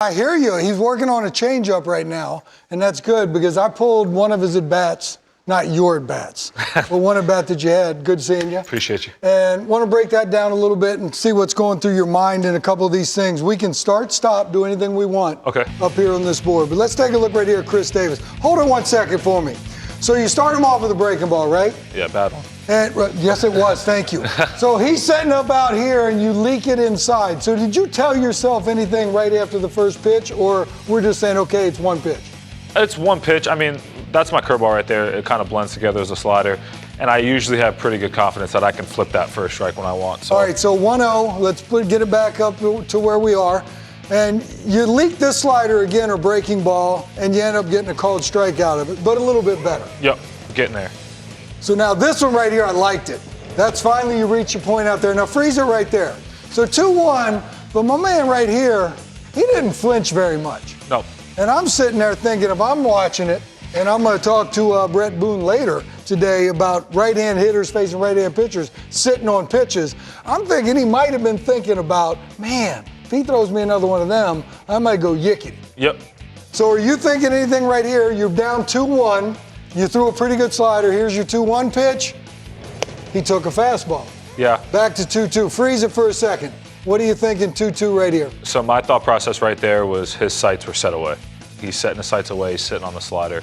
I hear you. He's working on a changeup right now, and that's good because I pulled one of his at-bats, not your at-bats, but one at-bat that you had. Good seeing you. Appreciate you. And want to break that down a little bit and see what's going through your mind in a couple of these things. We can start, stop, do anything we want up here on this board. But let's take a look right here at Chris Davis. Hold it 1 second for me. So you start him off with a breaking ball, right? Yeah, bad one. And, yes, it was. Thank you. So he's setting up out here, and you leak it inside. So did you tell yourself anything right after the first pitch, or we're just saying, okay, it's one pitch? It's one pitch. I mean, that's my curveball right there. It kind of blends together as a slider, and I usually have pretty good confidence that I can flip that first strike when I want. So. All right, so 1-0. Let's get it back up to where we are. And you leak this slider again or breaking ball, and you end up getting a called strike out of it, but a little bit better. Yep, getting there. So now this one right here, I liked it. That's finally you reach your point out there. Now freeze it right there. So 2-1, but my man right here, he didn't flinch very much. No. And I'm sitting there thinking, if I'm watching it, and I'm going to talk to Brett Boone later today about right-hand hitters facing right-hand pitchers sitting on pitches, I'm thinking he might have been thinking about, man, if he throws me another one of them, I might go yickety. Yep. So are you thinking anything right here? You're down 2-1. You threw a pretty good slider. Here's your 2-1 pitch. He took a fastball. Yeah. Back to 2-2. Freeze it for a second. What are you thinking 2-2 right here? So my thought process right there was his sights were set away. He's setting his sights away. He's sitting on the slider.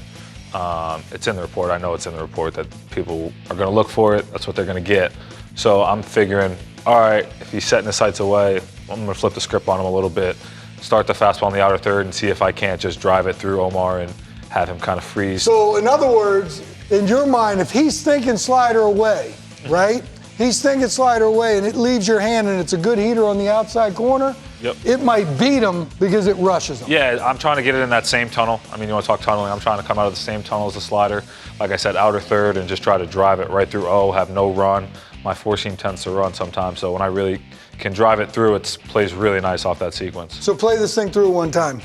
It's in the report. I know it's in the report that people are going to look for it. That's what they're going to get. So I'm figuring, all right, if he's setting his sights away, I'm going to flip the script on him a little bit, start the fastball in the outer third and see if I can't just drive it through Omar and have him kind of freeze. So in other words, in your mind, if he's thinking slider away, right? He's thinking slider away and it leaves your hand and it's a good heater on the outside corner, it might beat him because it rushes him. Yeah, I'm trying to get it in that same tunnel. I mean, you want to talk tunneling, I'm trying to come out of the same tunnel as the slider. Like I said, outer third and just try to drive it right through O, have no run. My four seam tends to run sometimes, so when I really can drive it through, it plays really nice off that sequence. So play this thing through one time.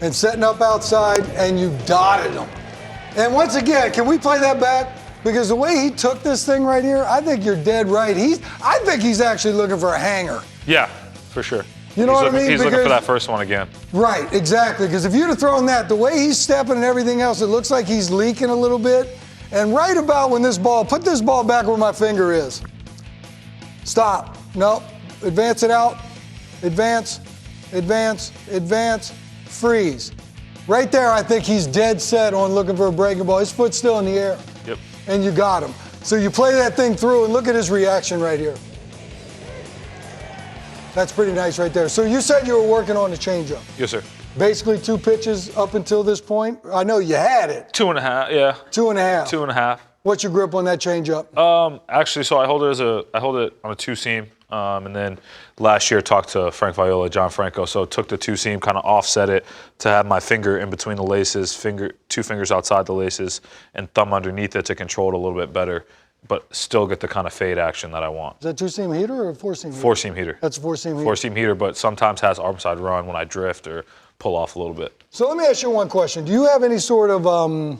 And setting up outside, and you dotted him. And once again, can we play that back? Because the way he took this thing right here, I think you're dead right. I think he's actually looking for a hanger. Yeah, for sure. You know what I mean? He's looking for that first one again. Right, exactly. Because if you'd have thrown that, the way he's stepping and everything else, it looks like he's leaking a little bit. And right about when put this ball back where my finger is. Stop. Nope. Advance it out. Advance. Advance. Advance. Freeze. Right there, I think he's dead set on looking for a breaking ball. His foot's still in the air. Yep. And you got him. So you play that thing through and look at his reaction right here. That's pretty nice right there. So you said you were working on the changeup. Yes, sir. Basically 2 pitches up until this point. I know you had it. 2.5, yeah. 2.5. 2.5. What's your grip on that changeup? Actually, so I hold it on a 2-seam, and then last year talked to Frank Viola, John Franco, so took the 2-seam, kind of offset it to have my finger in between the laces, 2 fingers outside the laces, and thumb underneath it to control it a little bit better, but still get the kind of fade action that I want. Is that 2-seam heater or a 4-seam heater? 4-seam heater. That's a 4-seam heater. 4-seam heater, but sometimes has arm side run when I drift or pull off a little bit. So let me ask you one question. Do you have any sort of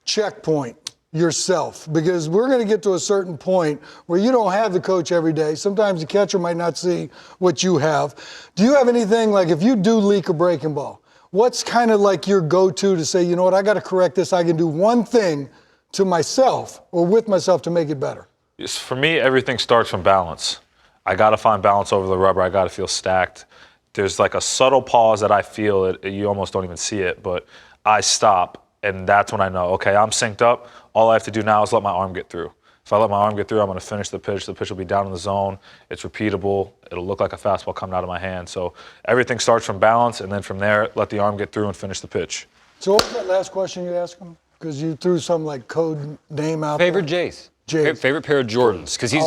checkpoint yourself? Because we're going to get to a certain point where you don't have the coach every day. Sometimes the catcher might not see what you have. Do you have anything like if you do leak a breaking ball, what's kind of like your go-to to say, you know what, I got to correct this. I can do one thing to myself or with myself to make it better? Yes, for me, everything starts from balance. I got to find balance over the rubber. I got to feel stacked. There's like a subtle pause that I feel it. You almost don't even see it, but I stop, and that's when I know, okay, I'm synced up. All I have to do now is let my arm get through. If I let my arm get through, I'm going to finish the pitch. The pitch will be down in the zone. It's repeatable. It'll look like a fastball coming out of my hand. So everything starts from balance, and then from there, let the arm get through and finish the pitch. So what was that last question you asked him? Because you threw some like code name out Favorite there. Jays. Favorite pair of Jordans, because he's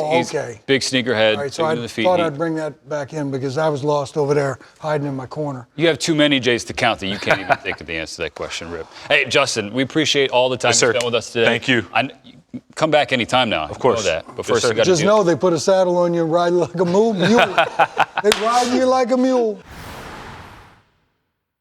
big sneakerhead. All right, so I thought I'd bring that back in because I was lost over there hiding in my corner. You have too many Jays to count that you can't even think of the answer to that question, Rip. Hey, Justin, we appreciate all the time you spent with us today. Thank you. Come back anytime now. Of course. You know that. But first, you got to just know they put a saddle on you and ride like a mule. They ride you like a mule.